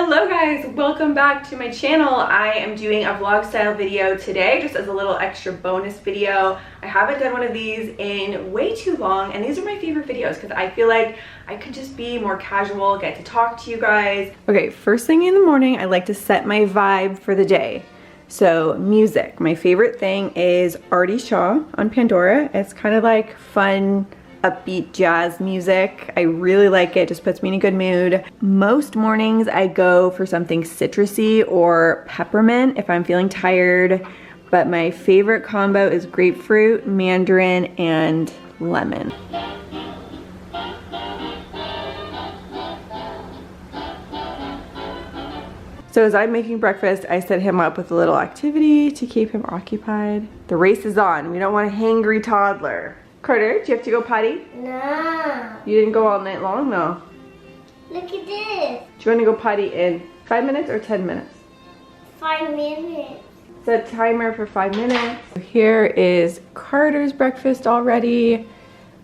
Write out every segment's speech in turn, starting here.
Hello guys, welcome back to my channel. I am doing a vlog style video today just as a little extra bonus video. I haven't done one of these in way too long, and these are my favorite videos because I feel like I could just be more casual, get to talk to you guys. Okay, first thing in the morning, I like to set my vibe for the day. So music, my favorite thing is Artie Shaw on Pandora. It's kind of like fun, upbeat jazz music. I really like it, just puts me in a good mood. Most mornings I go for something citrusy or peppermint if I'm feeling tired, but my favorite combo is grapefruit, mandarin, and lemon. So as I'm making breakfast, I set him up with a little activity to keep him occupied. The race is on. We don't want a hangry toddler. Carter, do you have to go potty? No. You didn't go all night long? No. Look at this. Do you want to go potty in 5 minutes or 10 minutes? 5 minutes. Set a timer for 5 minutes. Here is Carter's breakfast already.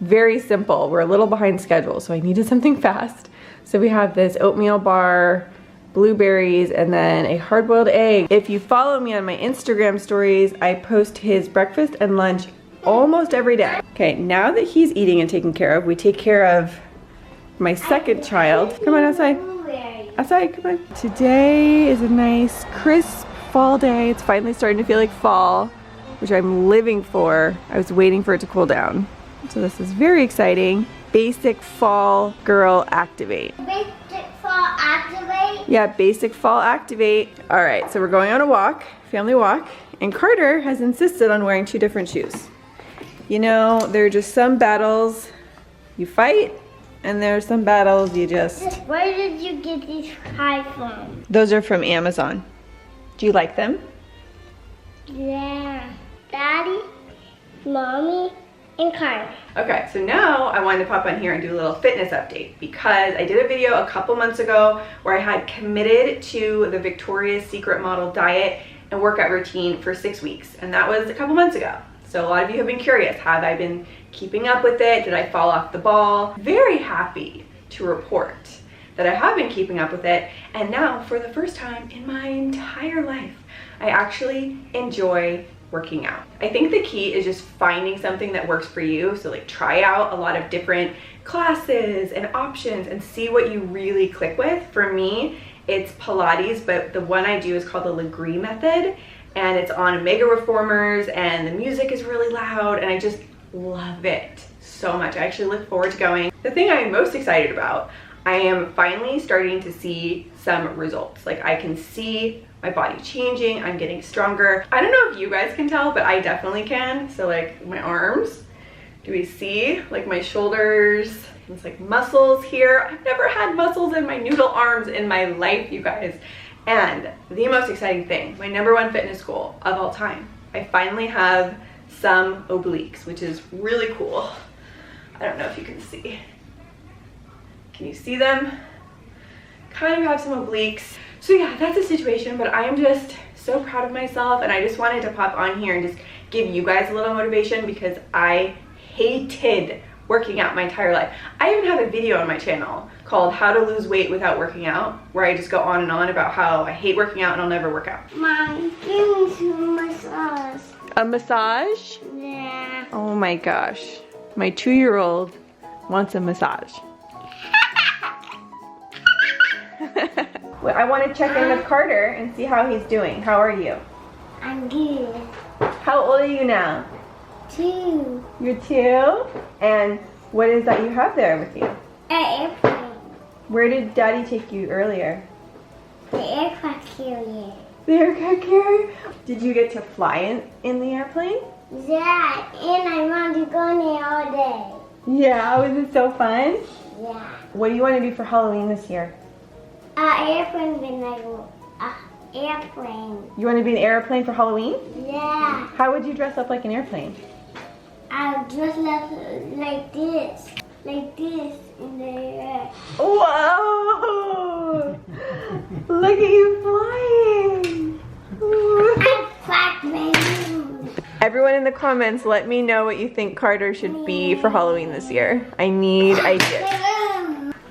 Very simple. We're a little behind schedule, so I needed something fast. So we have this oatmeal bar, blueberries, and then a hard-boiled egg. If you follow me on my Instagram stories, I post his breakfast and lunch almost every day. Okay, now that he's eating and taken care of, we take care of my second child. Come on outside. Outside, come on. Today is a nice crisp fall day. It's finally starting to feel like fall, which I'm living for. I was waiting for it to cool down. So this is very exciting. Basic fall girl activate. Basic fall activate? Yeah, basic fall activate. All right, so we're going on a walk, family walk, and Carter has insisted on wearing 2 different shoes. You know, there are just some battles you fight, and there are some battles you just... Where did you get these high from? Those are from Amazon. Do you like them? Yeah. Daddy, Mommy, and Carter. Okay, so now I wanted to pop on here and do a little fitness update because I did a video a couple months ago where I had committed to the Victoria's Secret model diet and workout routine for 6 weeks, and that was a couple months ago. So a lot of you have been curious, have I been keeping up with it? Did I fall off the ball? Very happy to report that I have been keeping up with it, and now for the first time in my entire life, I actually enjoy working out. I think the key is just finding something that works for you. So like try out a lot of different classes and options and see what you really click with. For me, it's Pilates, but the one I do is called the Legree method, and it's on Omega Reformers, and the music is really loud, and I just love it so much. I actually look forward to going. The thing I'm most excited about, I am finally starting to see some results. Like I can see my body changing, I'm getting stronger. I don't know if you guys can tell, but I definitely can. So like my arms, do we see like my shoulders? It's like muscles here. I've never had muscles in my noodle arms in my life, you guys. And the most exciting thing, my #1 fitness goal of all time, I finally have some obliques, which is really cool. I don't know if you can see. Can you see them? Kind of have some obliques. So yeah, that's the situation, but I am just so proud of myself, and I just wanted to pop on here and just give you guys a little motivation because I hated working out my entire life. I even have a video on my channel called How to Lose Weight Without Working Out, where I just go on and on about how I hate working out and I'll never work out. Mom, give me some massage. A massage? Yeah. Oh my gosh. My 2-year-old wants a massage. Well, I want to check in with Carter and see how he's doing. How are you? I'm good. How old are you now? 2. You're 2? And what is that you have there with you? An airplane. Where did Daddy take you earlier? The aircraft carrier. The aircraft carrier? Did you get to fly in the airplane? Yeah, and I want to go in there all day. Yeah, was it so fun? Yeah. What do you want to do for Halloween this year? Airplane been like airplane. You want to be an airplane for Halloween? Yeah. How would you dress up like an airplane? I'll dress up like this in the air. Whoa! Look at you flying! I cracked my nose. Everyone in the comments, let me know what you think Carter should be for Halloween this year. I need ideas.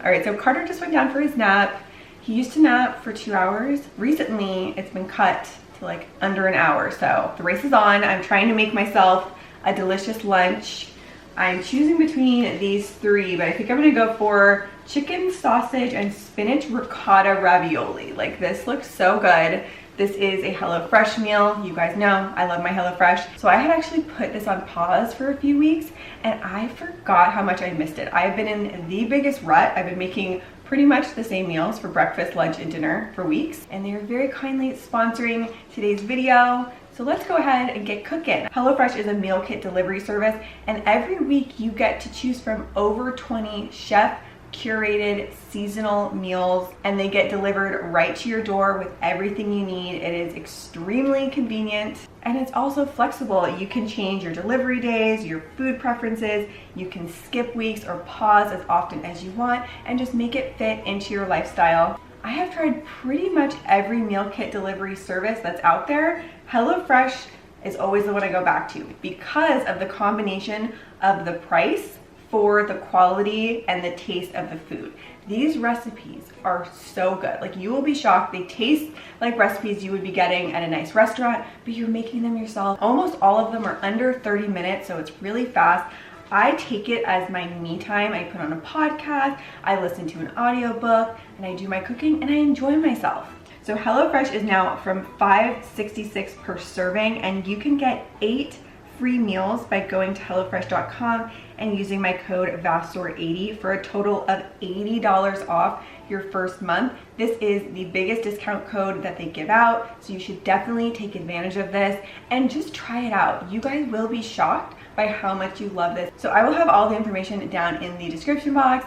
All right, so Carter just went down for his nap. He used to nap for 2 hours. Recently, it's been cut to like under an hour. So the race is on. I'm trying to make myself a delicious lunch. I'm choosing between these three, but I think I'm gonna go for chicken, sausage, and spinach ricotta ravioli. Like, this looks so good. This is a HelloFresh meal. You guys know I love my HelloFresh. So I had actually put this on pause for a few weeks and I forgot how much I missed it. I have been in the biggest rut. I've been making pretty much the same meals for breakfast, lunch, and dinner for weeks. And they are very kindly sponsoring today's video. So let's go ahead and get cooking. HelloFresh is a meal kit delivery service, and every week you get to choose from over 20 chef curated seasonal meals, and they get delivered right to your door with everything you need. It is extremely convenient, and it's also flexible. You can change your delivery days, your food preferences, you can skip weeks or pause as often as you want, and just make it fit into your lifestyle. I have tried pretty much every meal kit delivery service that's out there. HelloFresh is always the one I go back to because of the combination of the price for the quality and the taste of the food. These recipes are so good. Like, you will be shocked. They taste like recipes you would be getting at a nice restaurant, but you're making them yourself. Almost all of them are under 30 minutes, so it's really fast. I take it as my me time. I put on a podcast, I listen to an audiobook, and I do my cooking, and I enjoy myself. So HelloFresh is now from $5.66 per serving, and you can get 8 free meals by going to HelloFresh.com and using my code VASSOR80 for a total of $80 off your first month. This is the biggest discount code that they give out, so you should definitely take advantage of this and just try it out. You guys will be shocked by how much you love this. So I will have all the information down in the description box.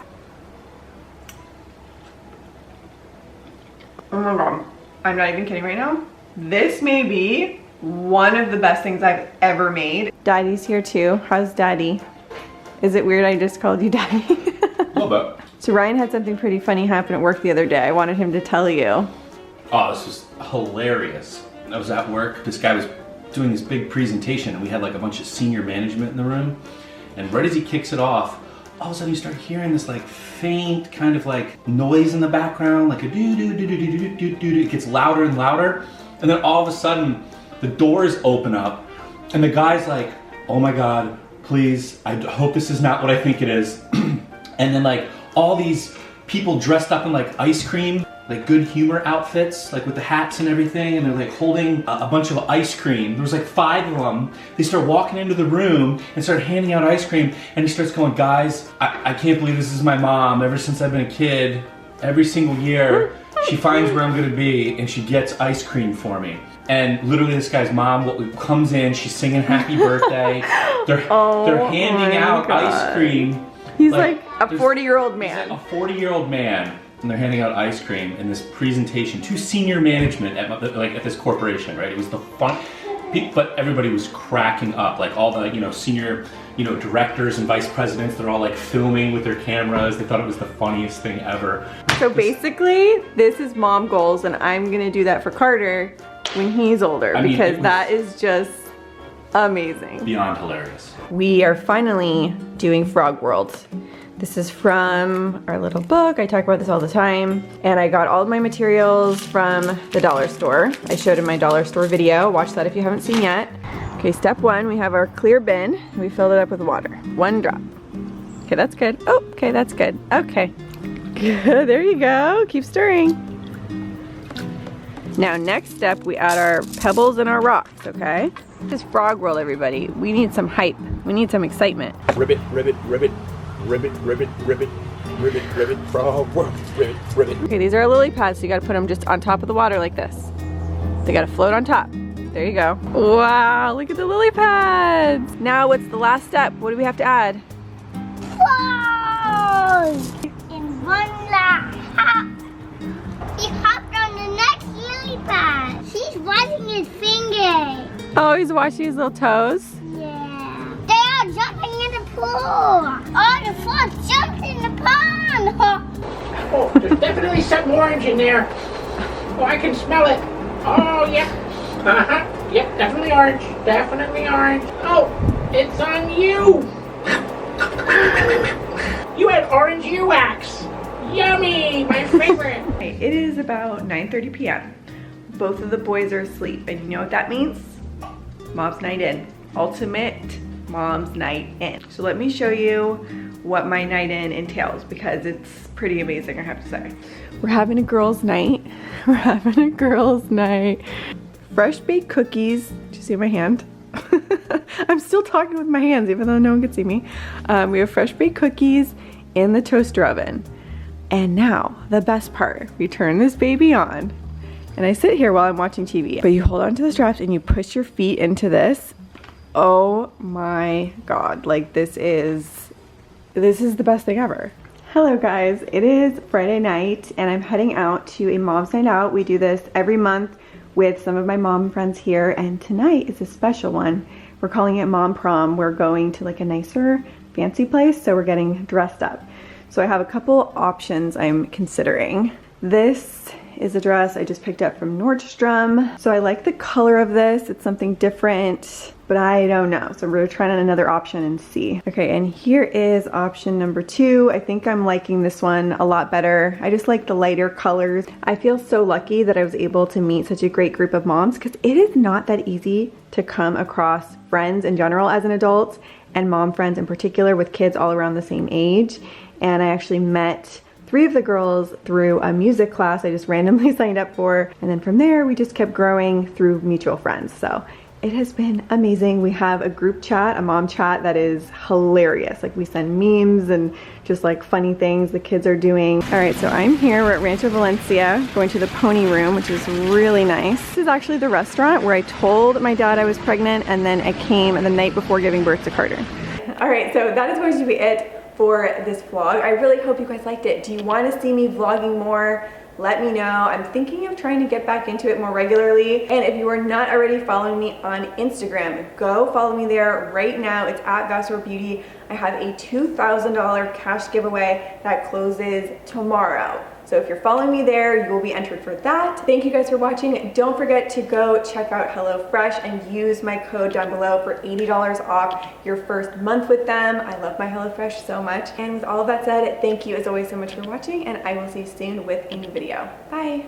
Oh my god, I'm not even kidding right now. This may be one of the best things I've ever made. Daddy's here too. How's Daddy? Is it weird I just called you Daddy? A little bit. So Ryan had something pretty funny happen at work the other day. I wanted him to tell you. Oh, this was hilarious. I was at work. This guy was doing this big presentation, and we had like a bunch of senior management in the room. And right as he kicks it off, all of a sudden you start hearing this like faint kind of like noise in the background, like a doo doo doo doo doo doo doo doo. It gets louder and louder, and then all of a sudden the doors open up, and the guy's like, "Oh my god, please! I hope this is not what I think it is." And then like all these people dressed up in like ice cream, like good humor outfits, like with the hats and everything, and they're like holding a bunch of ice cream. There was like 5 of them. They start walking into the room and start handing out ice cream, and he starts going, "Guys, I can't believe this is my mom. Ever since I've been a kid, every single year, she finds where I'm gonna be and she gets ice cream for me." And literally this guy's mom comes in, she's singing happy birthday. They're handing out ice cream. He's like a 40-year-old man. He's like a 40-year-old man. And they're handing out ice cream in this presentation to senior management at this corporation, right? It was the fun, but everybody was cracking up. Like all the senior directors and vice presidents, they're all like filming with their cameras. They thought it was the funniest thing ever. So basically, this is mom goals, and I'm gonna do that for Carter when he's older, because that is just amazing. Beyond hilarious. We are finally doing Frog World. This is from our little book. I talk about this all the time. And I got all of my materials from the dollar store. I showed in my dollar store video. Watch that if you haven't seen yet. Okay, step 1, we have our clear bin. We filled it up with water, 1 drop. Okay, that's good. Oh, okay, that's good. Okay, good, there you go. Keep stirring. Now, next step, we add our pebbles and our rocks, okay? This is Frog World, everybody. We need some hype. We need some excitement. Ribbit, ribbit, ribbit. Ribbit, ribbit, ribbit, ribbit, ribbit, frog, ribbit, ribbit. Okay, these are lily pads, so you gotta put them just on top of the water like this. They gotta float on top. There you go. Wow, look at the lily pads. Now, what's the last step? What do we have to add? Whoa! And voila! He hopped on the next lily pad. He's washing his fingers. Oh, he's washing his little toes? Yeah. They are jumping in the pool. Oh, the frog jumped in the pond. Oh, there's definitely some orange in there. Oh, I can smell it. Oh, yep. Uh-huh. Yep, definitely orange. Definitely orange. Oh, it's on you. You had orange earwax. Yummy, my favorite. It is about 9:30 p.m. Both of the boys are asleep, and you know what that means? Mom's night in. Ultimate mom's night in. So let me show you what my night in entails, because it's pretty amazing, I have to say. We're having a girls' night. We're having a girls' night. Fresh baked cookies. Did you see my hand? I'm still talking with my hands even though no one can see me. We have fresh baked cookies in the toaster oven. And now, the best part. We turn this baby on. And I sit here while I'm watching TV. But you hold on to the straps and you push your feet into this. Oh my God, like this is the best thing ever. Hello guys, it is Friday night and I'm heading out to a mom's night out. We do this every month with some of my mom friends here, and tonight is a special one. We're calling it Mom Prom. We're going to like a nicer, fancy place, so we're getting dressed up. So I have a couple options I'm considering. This is a dress I just picked up from Nordstrom. So I like the color of this. It's something different, but I don't know. So we're gonna try on another option and see. Okay, and here is option number 2. I think I'm liking this one a lot better. I just like the lighter colors. I feel so lucky that I was able to meet such a great group of moms, because it is not that easy to come across friends in general as an adult, and mom friends in particular with kids all around the same age. And I actually met 3 of the girls through a music class I just randomly signed up for, and then from there we just kept growing through mutual friends. So it has been amazing. We have a group chat, a mom chat that is hilarious. Like we send memes and just like funny things the kids are doing. All right, so I'm here, we're at Rancho Valencia, going to the pony room, which is really nice. This is actually the restaurant where I told my dad I was pregnant, and then I came the night before giving birth to Carter. All right, so that is going to be it for this vlog. I really hope you guys liked it. Do you want to see me vlogging more? Let me know. I'm thinking of trying to get back into it more regularly. And if you are not already following me on Instagram, go follow me there right now. It's at Vasor Beauty. I have a $2,000 cash giveaway that closes tomorrow. So if you're following me there, you will be entered for that. Thank you guys for watching. Don't forget to go check out HelloFresh and use my code down below for $80 off your first month with them. I love my HelloFresh so much. And with all of that said, thank you as always so much for watching, and I will see you soon with a new video. Bye.